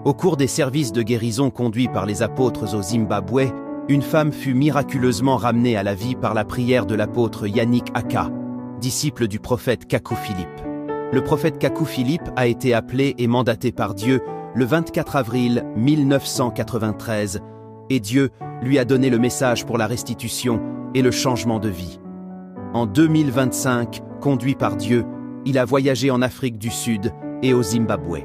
Au cours des services de guérison conduits par les apôtres au Zimbabwe, une femme fut miraculeusement ramenée à la vie par la prière de l'apôtre Yannick Aka, disciple du prophète Kaku Philippe. Le prophète Kaku Philippe a été appelé et mandaté par Dieu le 24 avril 1993, et Dieu lui a donné le message pour la restitution et le changement de vie. En 2025, conduit par Dieu, il a voyagé en Afrique du Sud et au Zimbabwe.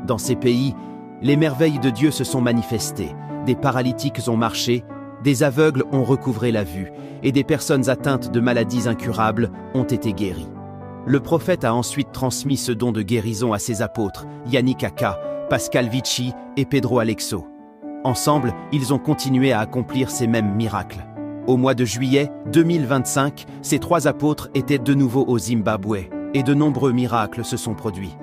Dans ces pays, les merveilles de Dieu se sont manifestées, des paralytiques ont marché, des aveugles ont recouvré la vue, et des personnes atteintes de maladies incurables ont été guéries. Le prophète a ensuite transmis ce don de guérison à ses apôtres, Yannick Aka, Pascal Vici et Pedro Alexo. Ensemble, ils ont continué à accomplir ces mêmes miracles. Au mois de juillet 2025, ces trois apôtres étaient de nouveau au Zimbabwe, et de nombreux miracles se sont produits.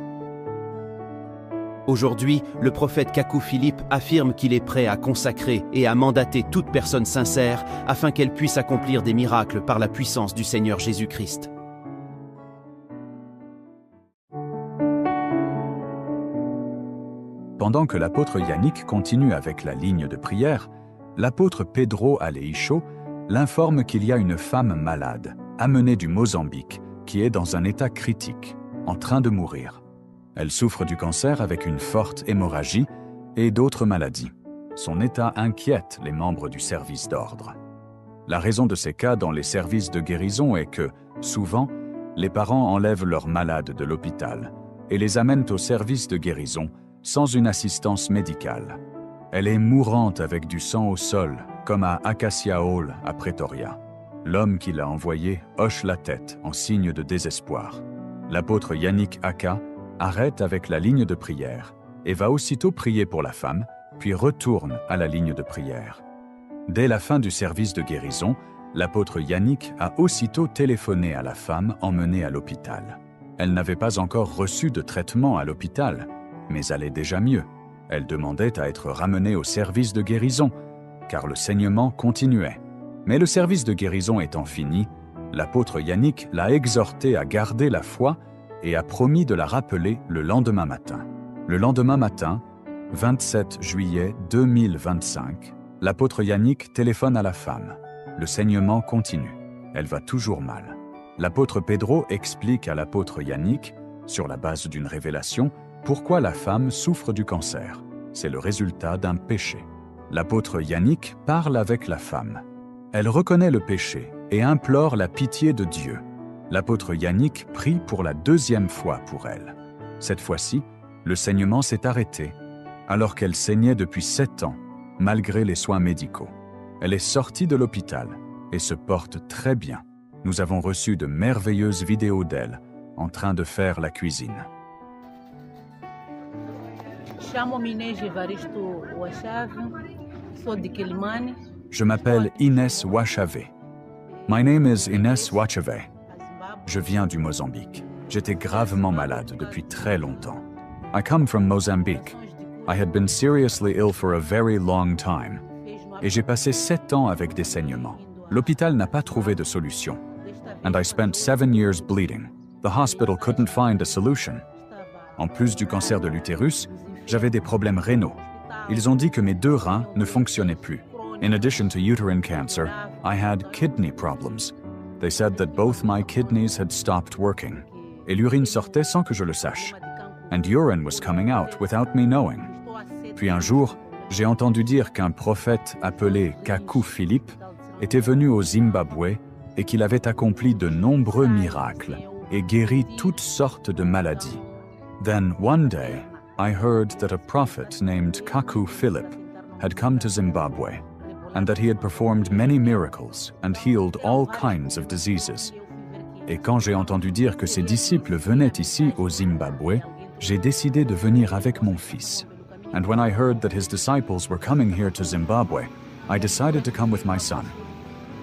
Aujourd'hui, le prophète Kaku Philippe affirme qu'il est prêt à consacrer et à mandater toute personne sincère afin qu'elle puisse accomplir des miracles par la puissance du Seigneur Jésus-Christ. Pendant que l'apôtre Yannick continue avec la ligne de prière, l'apôtre Pedro Aleixo l'informe qu'il y a une femme malade, amenée du Mozambique, qui est dans un état critique, en train de mourir. Elle souffre du cancer avec une forte hémorragie et d'autres maladies. Son état inquiète les membres du service d'ordre. La raison de ces cas dans les services de guérison est que, souvent, les parents enlèvent leurs malades de l'hôpital et les amènent au service de guérison sans une assistance médicale. Elle est mourante avec du sang au sol, comme à Acacia Hall à Pretoria. L'homme qui l'a envoyé hoche la tête en signe de désespoir. L'apôtre Yannick Aka arrête avec la ligne de prière et va aussitôt prier pour la femme, puis retourne à la ligne de prière. Dès la fin du service de guérison, l'apôtre Yannick a aussitôt téléphoné à la femme emmenée à l'hôpital. Elle n'avait pas encore reçu de traitement à l'hôpital, mais allait déjà mieux. Elle demandait à être ramenée au service de guérison, car le saignement continuait. Mais le service de guérison étant fini, l'apôtre Yannick l'a exhortée à garder la foi et a promis de la rappeler le lendemain matin. Le lendemain matin, 27 juillet 2025, l'apôtre Yannick téléphone à la femme. Le saignement continue. Elle va toujours mal. L'apôtre Pedro explique à l'apôtre Yannick, sur la base d'une révélation, pourquoi la femme souffre du cancer. C'est le résultat d'un péché. L'apôtre Yannick parle avec la femme. Elle reconnaît le péché et implore la pitié de Dieu. L'apôtre Yannick prie pour la deuxième fois pour elle. Cette fois-ci, le saignement s'est arrêté, alors qu'elle saignait depuis 7 ans, malgré les soins médicaux. Elle est sortie de l'hôpital et se porte très bien. Nous avons reçu de merveilleuses vidéos d'elle en train de faire la cuisine. Je m'appelle Inès Wachave. My name is Inès Wachave. Je viens du Mozambique. J'étais gravement malade depuis très longtemps. I come from Mozambique. I had been seriously ill for a very long time. Et j'ai passé 7 ans avec des saignements. L'hôpital n'a pas trouvé de solution. And I spent 7 years bleeding. The hospital couldn't find a solution. En plus du cancer de l'utérus, j'avais des problèmes rénaux. Ils ont dit que mes 2 reins ne fonctionnaient plus. In addition to uterine cancer, I had kidney problems. They said that both my kidneys had stopped working. Et l'urine sortait sans que je le sache. And urine was coming out without me knowing. Puis un jour, j'ai entendu dire qu'un prophète appelé Kaku Philippe était venu au Zimbabwe et qu'il avait accompli de nombreux miracles et guéri toutes sortes de maladies. Then one day, I heard that a prophet named Kaku Philippe had come to Zimbabwe and that he had performed many miracles and healed all kinds of diseases. Et quand j'ai entendu dire que ses disciples venaient ici au Zimbabwe, j'ai décidé de venir avec mon fils. And when I heard that his disciples were coming here to Zimbabwe, I decided to come with my son.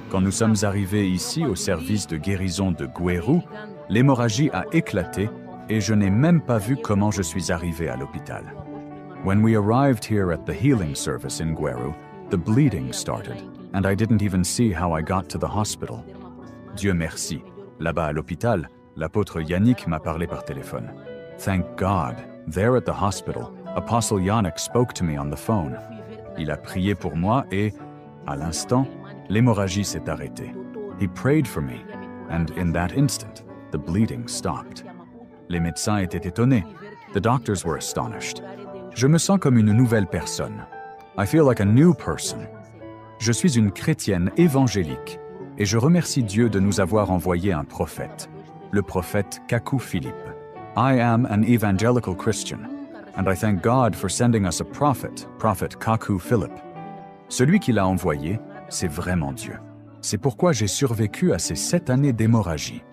Quand nous sommes arrivés ici au service de guérison de Gweru, l'hémorragie a éclaté et je n'ai même pas vu comment je suis arrivé à l'hôpital. When we arrived here at the healing service in Gweru, the bleeding started, and I didn't even see how I got to the hospital. Dieu merci. Là-bas à l'hôpital, l'apôtre Yannick m'a parlé par téléphone. Thank God, there at the hospital, Apostle Yannick spoke to me on the phone. Il a prié pour moi et, à l'instant, l'hémorragie s'est arrêtée. He prayed for me, and in that instant, the bleeding stopped. Les médecins étaient étonnés. The doctors were astonished. Je me sens comme une nouvelle personne. I feel like a new person. Je suis une chrétienne évangélique et je remercie Dieu de nous avoir envoyé un prophète, le prophète Kaku Philippe. I am an evangelical Christian, and I thank God for sending us a prophet, Prophet Kaku Philip. Celui qui l'a envoyé, c'est vraiment Dieu. C'est pourquoi j'ai survécu à ces 7 années d'hémorragie.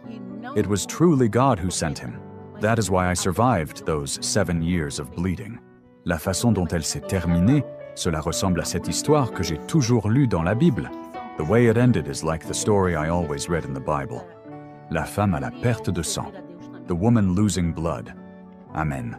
It was truly God who sent him. That is why I survived those 7 years of bleeding. La façon dont elle s'est terminée, cela ressemble à cette histoire que j'ai toujours lue dans la Bible. The way it ended is like the story I always read in the Bible. La femme à la perte de sang. The woman losing blood. Amen.